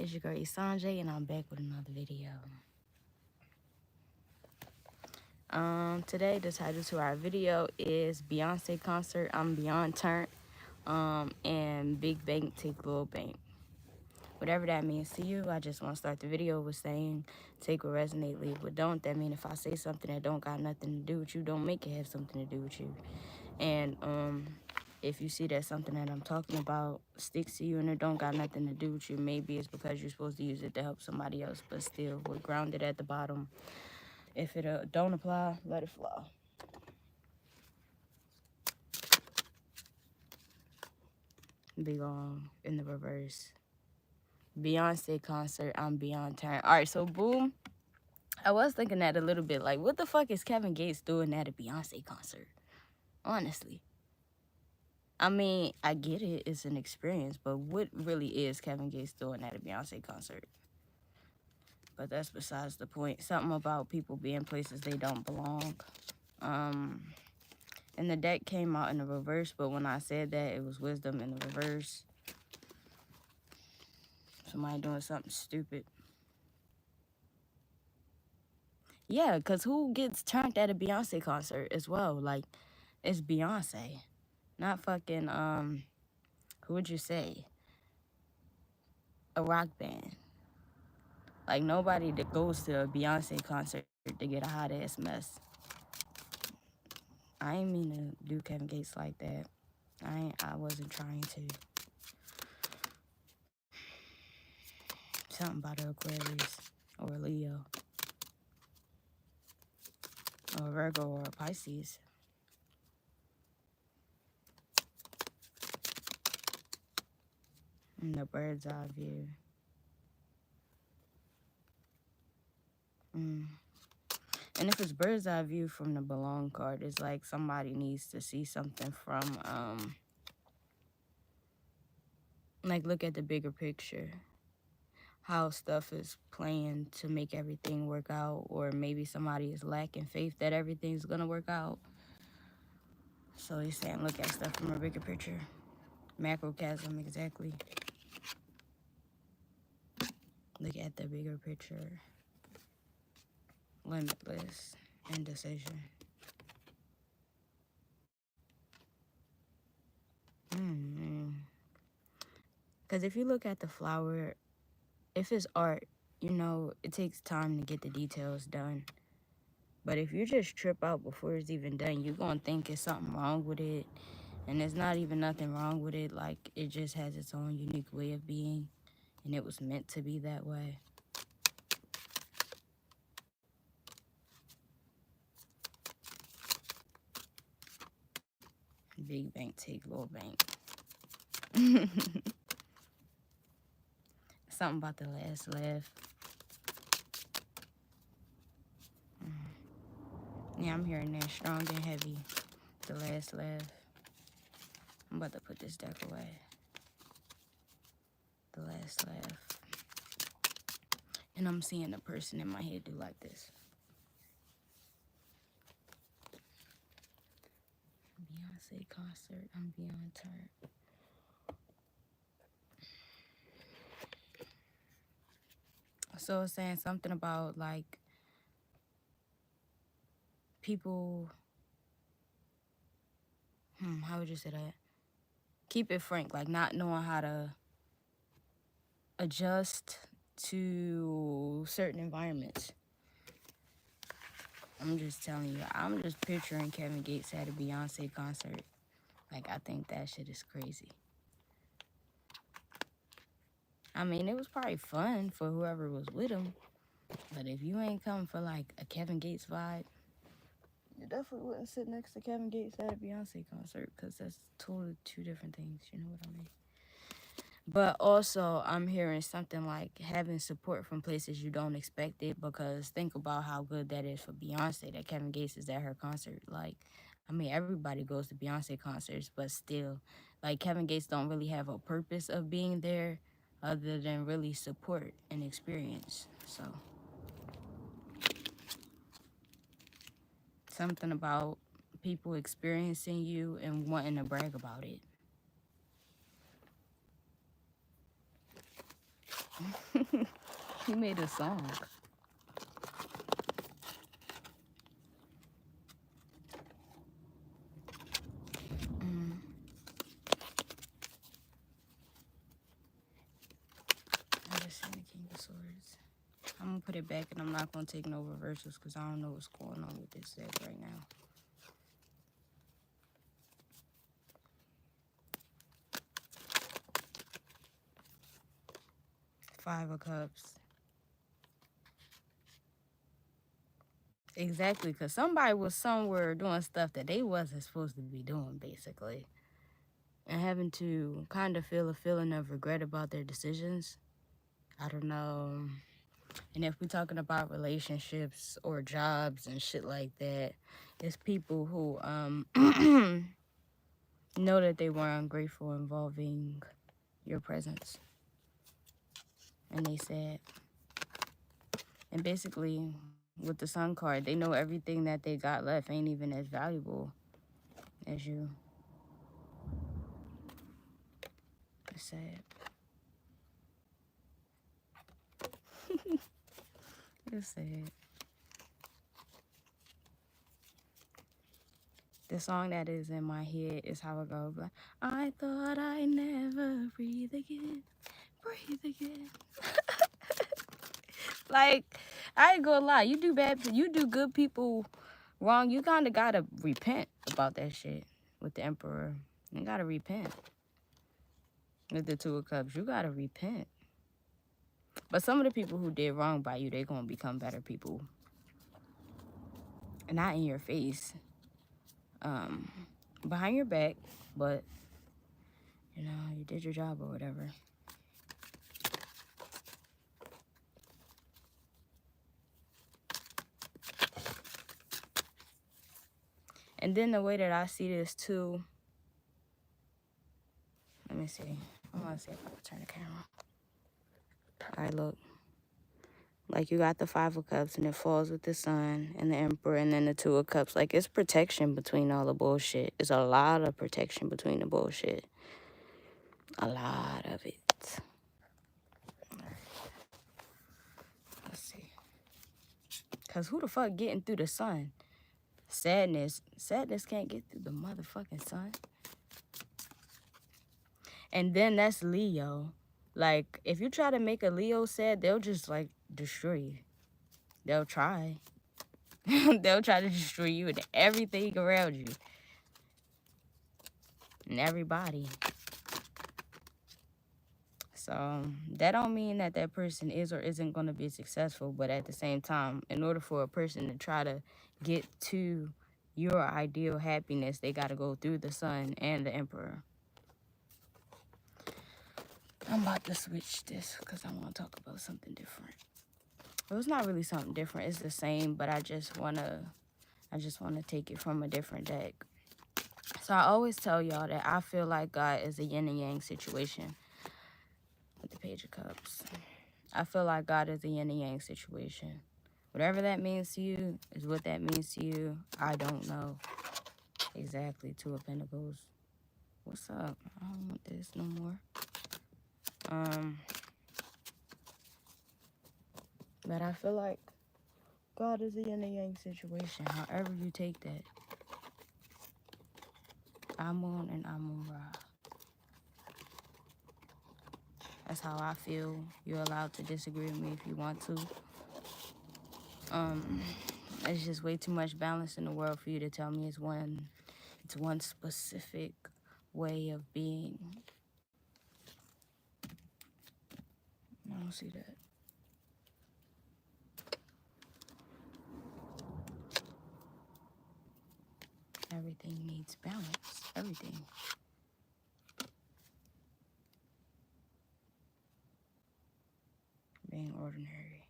It's your girl Esenje, and I'm back with another video. Today the title to our video is Beyoncé concert. I'm beyond Turnt. And Big Bank take Little Bank. Whatever that means to you, I just want to start the video with saying take what resonate, leave what don't. That mean if I say something that don't got nothing to do with you, don't make it have something to do with you. And if you see that something that I'm talking about sticks to you and it don't got nothing to do with you, maybe it's because you're supposed to use it to help somebody else, but still, we're grounded at the bottom. If it don't apply, let it fly. Big on in the reverse. Beyonce concert, I'm beyond Turn. All right, so boom. I was thinking that a little bit, like, what the fuck is Kevin Gates doing at a Beyonce concert? Honestly. I mean, I get it, it's an experience, but what really is Kevin Gates doing at a Beyonce concert? But that's besides the point. Something about people being places they don't belong. And the deck came out in the reverse, but when I said that, it was wisdom in the reverse. Somebody doing something stupid. Yeah, because who gets turned at a Beyonce concert as well? Like, it's Beyonce. Not fucking, who would you say? A rock band. Like, nobody that goes to a Beyonce concert to get a hot-ass mess. I ain't mean to do Kevin Gates like that. I wasn't trying to. Something about an Aquarius or a Leo or a Virgo or a Pisces. And the bird's eye view. And if it's bird's eye view from the belong card, it's like somebody needs to see something from, like, look at the bigger picture. How stuff is playing to make everything work out, or maybe somebody is lacking faith that everything's gonna work out. So he's saying look at stuff from a bigger picture. Macrocosm, exactly. Look at the bigger picture. Limitless. Indecision. Because if you look at the flower, if it's art, you know, it takes time to get the details done. But if you just trip out before it's even done, you're going to think it's something wrong with it. And there's not even nothing wrong with it. Like, it just has its own unique way of being. And it was meant to be that way. Big bank take little bank. Something about the last laugh. Yeah, I'm hearing that strong and heavy. The last laugh. I'm about to put this deck away. The last laugh. And I'm seeing the person in my head do like this. Beyoncé concert, I'm beyond Turnt. So it's saying something about, like, people, how would you say that? Keep it frank, like not knowing how to adjust to certain environments. I'm just telling you, I'm just picturing Kevin Gates at a Beyonce concert. Like, I think that shit is crazy. I mean, it was probably fun for whoever was with him. But if you ain't coming for, like, a Kevin Gates vibe, you definitely wouldn't sit next to Kevin Gates at a Beyonce concert, because that's totally two different things. You know what I mean? But also, I'm hearing something like having support from places you don't expect it, because think about how good that is for Beyonce, that Kevin Gates is at her concert. Like, I mean, everybody goes to Beyonce concerts, but still, like, Kevin Gates don't really have a purpose of being there other than really support and experience. So, something about people experiencing you and wanting to brag about it. He made a song. I just seen the King of Swords. I'm gonna put it back and I'm not gonna take no reversals because I don't know what's going on with this deck right now. Five of Cups. Exactly, because somebody was somewhere doing stuff that they wasn't supposed to be doing, basically. And having to kind of feel a feeling of regret about their decisions. I don't know. And if we're talking about relationships or jobs and shit like that, it's people who know that they were ungrateful involving your presence. And they said, and basically with the Sun card, they know everything that they got left ain't even as valuable as you. It's sad. It's sad. The song that is in my head is how it goes. Like, I thought I'd never breathe again. Breathe again. Like, I ain't gonna lie. You do good people wrong. You kind of gotta repent about that shit with the Emperor. You gotta repent. With the Two of Cups, you gotta repent. But some of the people who did wrong by you, they gonna become better people. And not in your face. Behind your back, but you know, you did your job or whatever. And then the way that I see this too, let me see. I want to see if I can turn the camera. All right, look. Like you got the Five of Cups and it falls with the Sun and the Emperor and then the Two of Cups. Like it's protection between all the bullshit. It's a lot of protection between the bullshit. A lot of it. All right. Let's see. Because who the fuck getting through the Sun? Sadness. Sadness can't get through the motherfucking Sun. And then that's Leo. Like, if you try to make a Leo sad, they'll just, like, destroy you. They'll try. They'll try to destroy you and everything around you. And everybody. So, that don't mean that that person is or isn't going to be successful. But at the same time, in order for a person to try to get to your ideal happiness, they got to go through the Sun and the Emperor. I'm about to switch this because I want to talk about something different. Well, it's not really something different. It's the same, but I just wanna take it from a different deck. So I always tell y'all that I feel like God is a yin and yang situation with the Page of Cups. I feel like God is a yin and yang situation. Whatever that means to you is what that means to you. I don't know exactly. Two of Pentacles. What's up? I don't want this no more. But I feel like God is a yin and yang situation. However you take that. Amun and Amun Ra. That's how I feel. You're allowed to disagree with me if you want to. It's just way too much balance in the world for you to tell me it's one specific way of being. I don't see that. Everything needs balance. Everything. Being ordinary.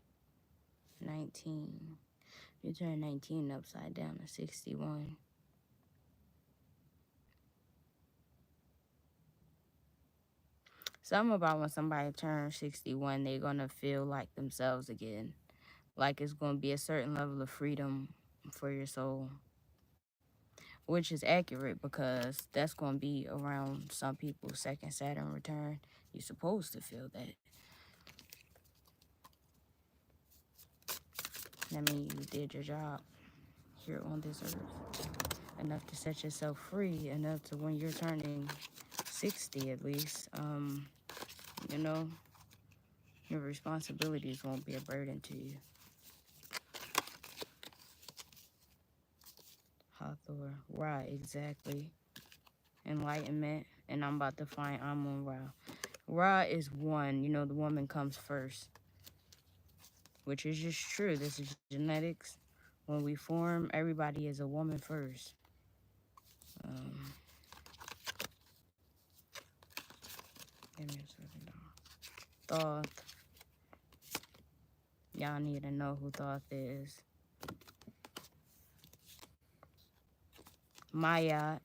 19. You turn 19 upside down to 61. Something about when somebody turns 61, they're going to feel like themselves again. Like it's going to be a certain level of freedom for your soul. Which is accurate because that's going to be around some people's second Saturn return. You're supposed to feel that. That means you did your job here on this earth. Enough to set yourself free, enough to when you're turning 60 at least, you know, your responsibilities won't be a burden to you. Hathor, Ra, exactly. Enlightenment, and I'm about to find Amun Ra. Ra is one, you know, the woman comes first, which is just true. This is genetics. When we form, everybody is a woman first. Um, Give me a second. Thoth. Y'all need to know who Thoth is. Mayat.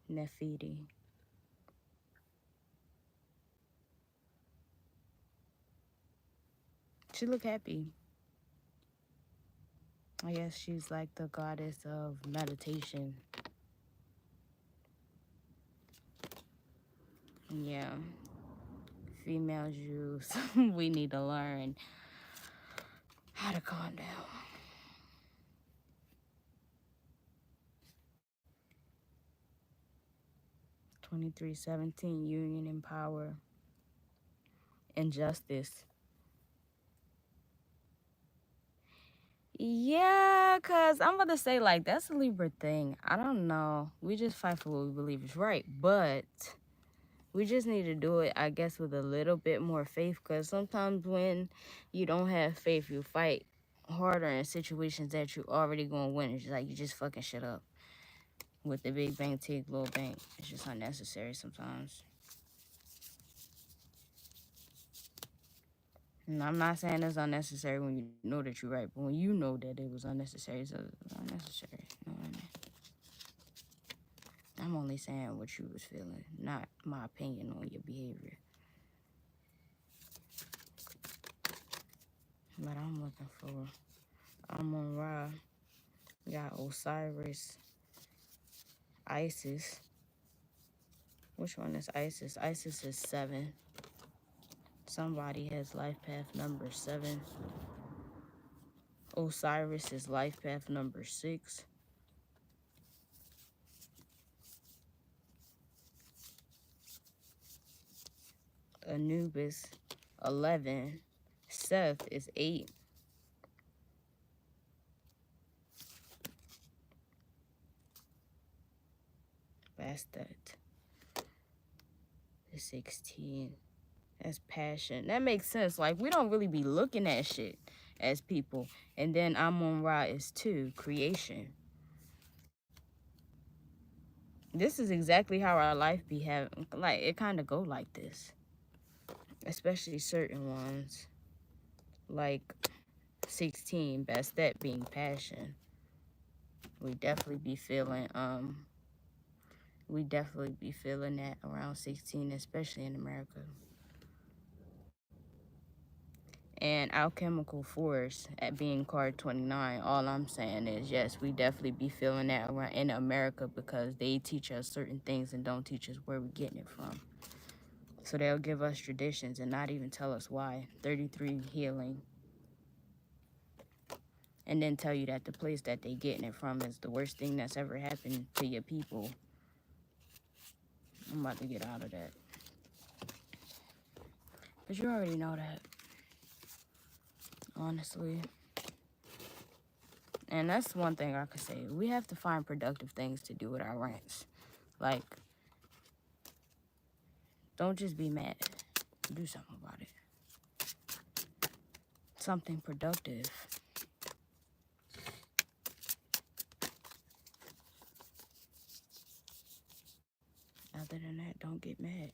Nefidi. She look happy. I guess she's like the goddess of meditation. Yeah. Female Jews, we need to learn how to calm down. 2317, union and power and justice. Yeah, because I'm about to say, like, that's a Libra thing. I don't know. We just fight for what we believe is right. But we just need to do it, I guess, with a little bit more faith. Because sometimes when you don't have faith, you fight harder in situations that you already going to win. It's just like you just fucking shit up. With the big bank, take little bank. It's just unnecessary sometimes. And I'm not saying it's unnecessary when you know that you're right, but when you know that it was unnecessary, it's unnecessary. You know what I mean? I'm only saying what you was feeling, not my opinion on your behavior. But I'm looking for Amun Ra. We got Osiris, Isis. Which one is Isis? Isis is 7. Somebody has life path number 7. Osiris is life path number 6. Anubis 11. Seth is 8. Bastet is 16. That's passion. That makes sense. Like, we don't really be looking at shit as people. And then Amun Ra is 2. Creation. This is exactly how our life be having. Like, it kind of go like this. Especially certain ones. Like 16. Bastet being passion. We definitely be feeling that around 16, especially in America. And alchemical force at being card 29, all I'm saying is, yes, we definitely be feeling that around in America because they teach us certain things and don't teach us where we're getting it from. So they'll give us traditions and not even tell us why. 33 healing. And then tell you that the place that they getting it from is the worst thing that's ever happened to your people. I'm about to get out of that. But you already know that. Honestly. And that's one thing I could say. We have to find productive things to do with our rants. Like, don't just be mad. Do something about it. Something productive. Other than that, don't get mad.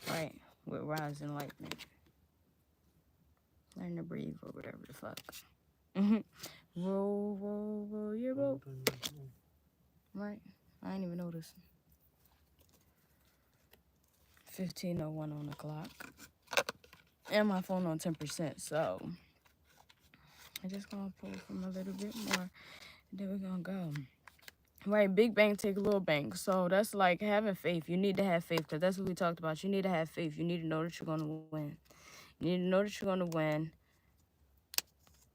Right, with Rise Enlightenment. Learn to breathe or whatever the fuck. Roll, roll, roll your boat. Right, I ain't even noticed. 15:01 on the clock. And my phone on 10%, so I'm just gonna pull from a little bit more. And then we're gonna go. Right, big bank take little bank. So that's like having faith. You need to have faith because that's what we talked about. You need to have faith. You need to know that you're gonna win. You need to know that you're gonna win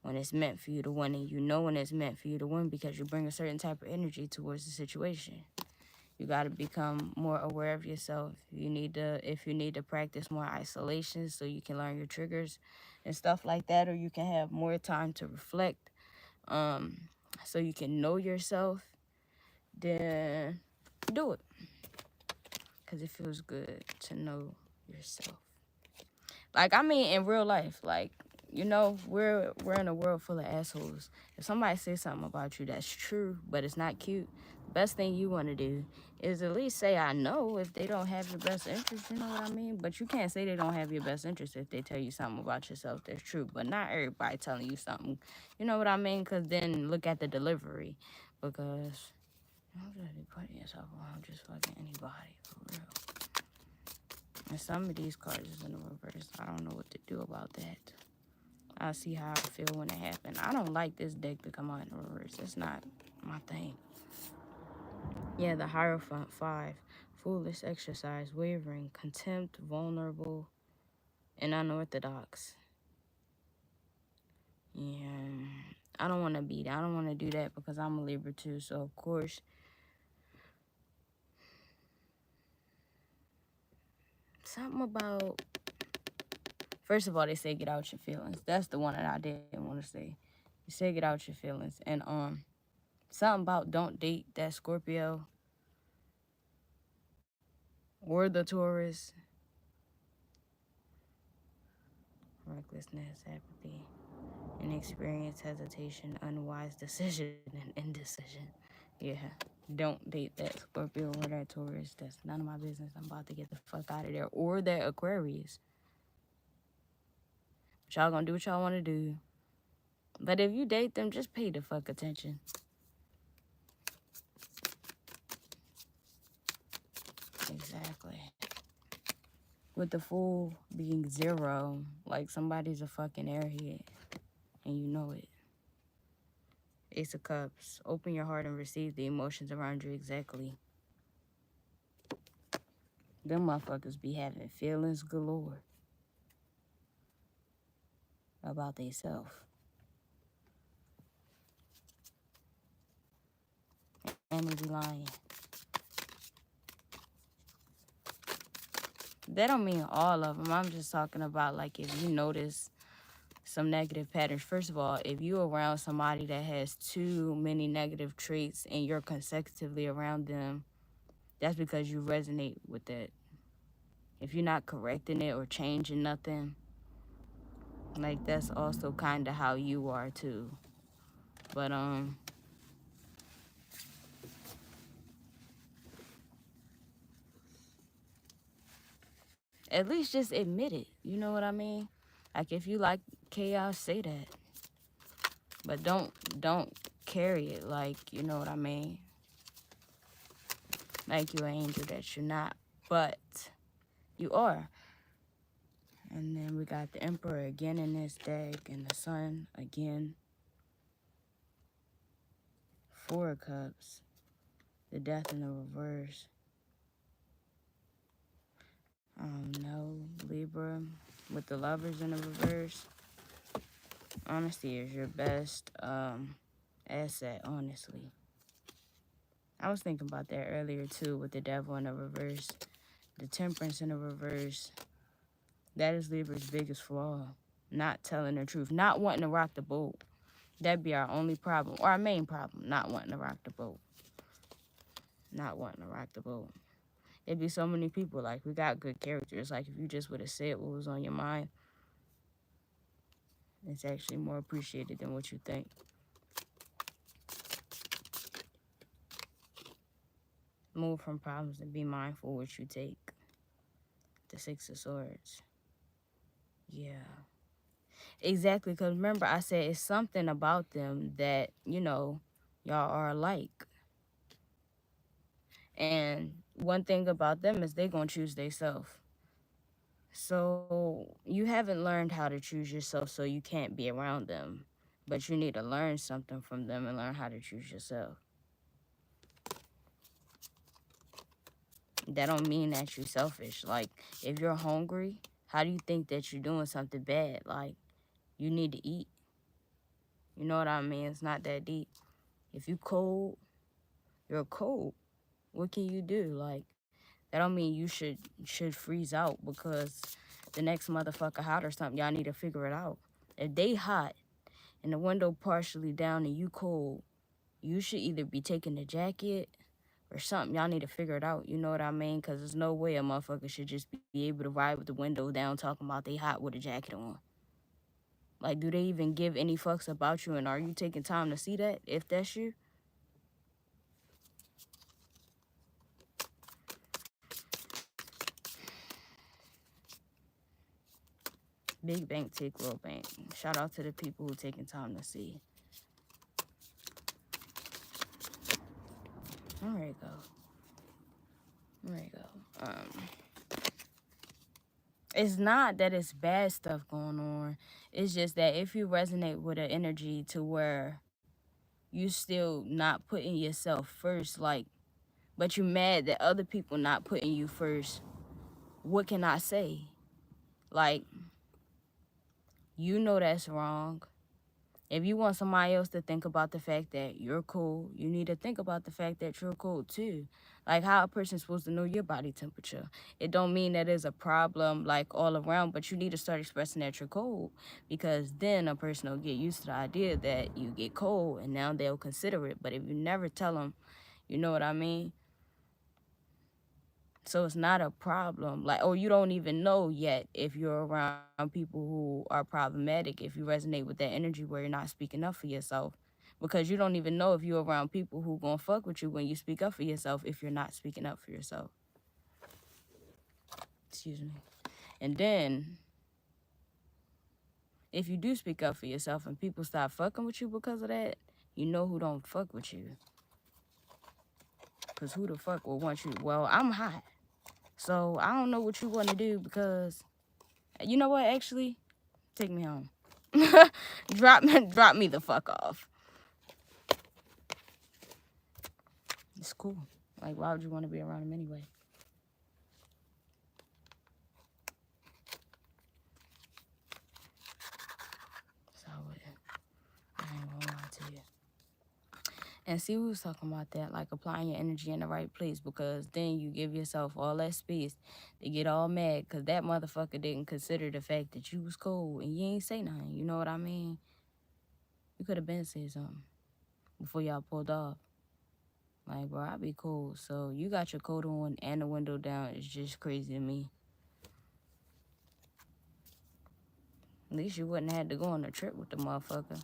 when it's meant for you to win, and you know when it's meant for you to win because you bring a certain type of energy towards the situation. You got to become more aware of yourself. If you need to practice more isolation so you can learn your triggers and stuff like that, or you can have more time to reflect, um, so you can know yourself, then do it because it feels good to know yourself. Like, I mean, in real life, like, we're in a world full of assholes. If somebody says something about you that's true, but it's not cute, the best thing you want to do is at least say, I know, if they don't have your best interest, you know what I mean? But you can't say they don't have your best interest if they tell you something about yourself that's true. But not everybody telling you something, you know what I mean? Because then look at the delivery. Because you don't just be putting yourself around just fucking anybody, for real. And some of these cards is in the reverse. I don't know what to do about that. I'll see how I feel when it happens. I don't like this deck to come out in the reverse. It's not my thing. Yeah, the Hierophant 5. Foolish exercise, wavering, contempt, vulnerable, and unorthodox. Yeah. I don't want to be that. I don't want to do that because I'm a Libra too. So, of course, something about... First of all, they say get out your feelings. That's the one that I didn't want to say. You say get out your feelings. And something about don't date that Scorpio or the Taurus. Recklessness, apathy, inexperience, hesitation, unwise decision, and indecision. Yeah. Don't date that Scorpio or that Taurus. That's none of my business. I'm about to get the fuck out of there. Or that Aquarius. But y'all gonna do what y'all wanna do. But if you date them, just pay the fuck attention. Exactly. With the Fool being 0, like somebody's a fucking airhead. And you know it. Ace of Cups. Open your heart and receive the emotions around you exactly. Them motherfuckers be having feelings galore about theyself. And they be lying. That don't mean all of them. I'm just talking about, like, if you notice some negative patterns. First of all, if you around somebody that has too many negative traits and you're consecutively around them, that's because you resonate with that. If you're not correcting it or changing nothing, like, that's also kind of how you are too. But at least just admit it. You know what I mean? Like, if you like chaos, say that. But don't carry it, like, you know what I mean? Like you're an angel that you're not. But you are. And then we got the Emperor again in this deck, and the Sun again. 4 of Cups. The Death in the reverse. No, Libra with the Lovers in the reverse. Honesty is your best asset, honestly. I was thinking about that earlier too, with the Devil in the reverse. The Temperance in the reverse. That is Libra's biggest flaw. Not telling the truth. Not wanting to rock the boat. That'd be our only problem. Or our main problem. Not wanting to rock the boat. Not wanting to rock the boat. It'd be so many people. Like, we got good characters. Like, if you just would have said what was on your mind, it's actually more appreciated than what you think. Move from problems and be mindful what you take. The 6 of Swords. Yeah. Exactly, because remember I said it's something about them that, y'all are alike. And one thing about them is they going to choose themselves. So you haven't learned how to choose yourself, so you can't be around them. But you need to learn something from them and learn how to choose yourself. That don't mean that you're selfish. Like, if you're hungry, how do you think that you're doing something bad? Like, you need to eat. You know what I mean? It's not that deep. If you cold, you're cold. What can you do? Like, that don't mean you should freeze out because the next motherfucker hot or something. Y'all need to figure it out. If they hot and the window partially down and you cold, you should either be taking the jacket or something. Y'all need to figure it out. You know what I mean? Because there's no way a motherfucker should just be able to ride with the window down talking about they hot with a jacket on. Like, do they even give any fucks about you? And are you taking time to see that if that's you? Big bank take little bank. Shout out to the people who taking time to see. There you go. There you go. It's not that it's bad stuff going on. It's just that if you resonate with an energy to where you still not putting yourself first, like, but you mad that other people not putting you first, what can I say? Like, you know that's wrong. If you want somebody else to think about the fact that you're cool, you need to think about the fact that you're cool too. Like, how a person's supposed to know your body temperature. It don't mean that there's a problem like all around, but you need to start expressing that you're cold, because then a person will get used to the idea that you get cold and now they'll consider it. But if you never tell them, you know what I mean? So it's not a problem. Like, or you don't even know yet if you're around people who are problematic, if you resonate with that energy where you're not speaking up for yourself. Because you don't even know if you're around people who gonna fuck with you when you speak up for yourself if you're not speaking up for yourself. Excuse me. And then, if you do speak up for yourself and people stop fucking with you because of that, you know who don't fuck with you. Because who the fuck will want you? Well, I'm hot. So I don't know what you want to do because, you know what, actually? Take me home. drop me the fuck off. It's cool. Like, why would you want to be around him anyway? So I ain't gonna lie to you. And see, we was talking about that, like applying your energy in the right place, because then you give yourself all that space to get all mad because that motherfucker didn't consider the fact that you was cold and you ain't say nothing. You know what I mean? You could have been said something before y'all pulled off. Like, bro, I be cool. So you got your coat on and the window down. It's just crazy to me. At least you wouldn't have to go on a trip with the motherfucker.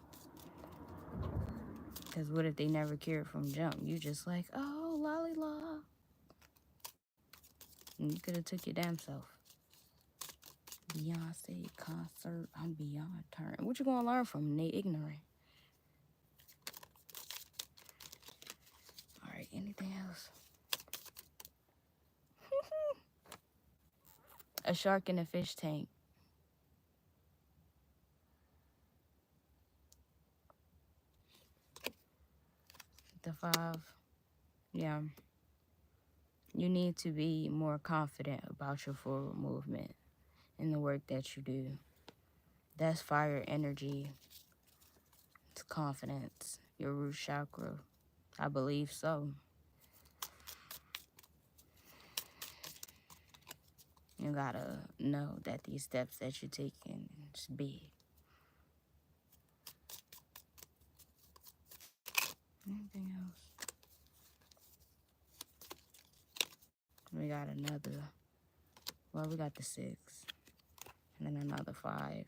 Because what if they never cared from jump? You just like, oh, lolly law. And you could have took your damn self. Beyoncé concert. I'm beyond Turnt. What you gonna learn from? They ignorant. All right, anything else? A shark in a fish tank. The 5. Yeah. You need to be more confident about your forward movement in the work that you do. That's fire energy. It's confidence. Your root chakra. I believe so. You gotta know that these steps that you're taking is big. Anything else? We got another. Well, we got the 6. And then another 5.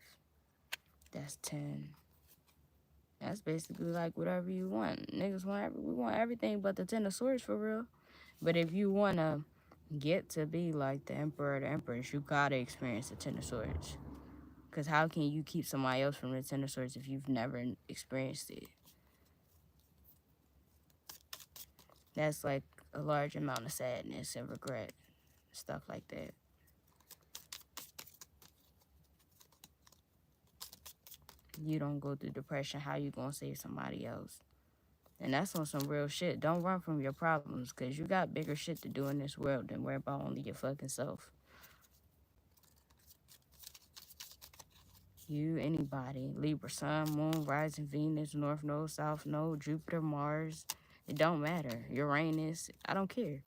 That's 10. That's basically like whatever you want. Niggas we want everything but the 10 of swords for real. But if you wanna get to be like the emperor or the empress, you gotta experience the 10 of swords. Because how can you keep somebody else from the 10 of swords if you've never experienced it? That's like a large amount of sadness and regret, stuff like that. you don't go through depression, how you gonna save somebody else? And that's on some real shit. Don't run from your problems, because you got bigger shit to do in this world than worry about only your fucking self. You, anybody, Libra, Sun, Moon, Rising, Venus, North Node, South Node, Jupiter, Mars, it don't matter. Uranus, I don't care.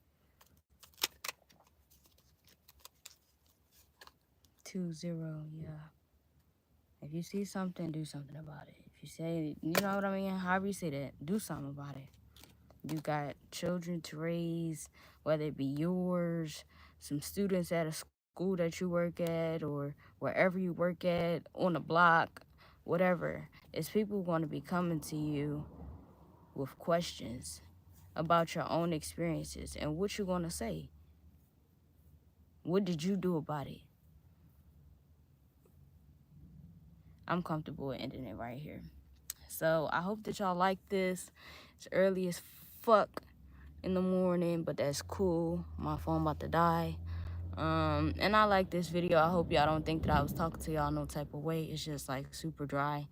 20, yeah. If you see something, do something about it. If you say, you know what I mean, however you say that, do something about it. You got children to raise, whether it be yours, some students at a school that you work at, or wherever you work at, on the block, whatever. It's people going to be coming to you with questions about your own experiences and what you're going to say. What did you do about it? I'm comfortable with ending it right here. So I hope that y'all like this. It's early as fuck in the morning, but that's cool. My phone about to die. And I like this video. I hope y'all don't think that I was talking to y'all no type of way. It's just like super dry.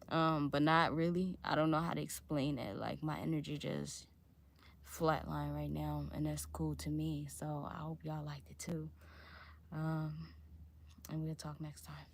But not really. I don't know how to explain it. Like my energy just flatline right now, and that's cool to me. So I hope y'all liked it too. And we'll talk next time.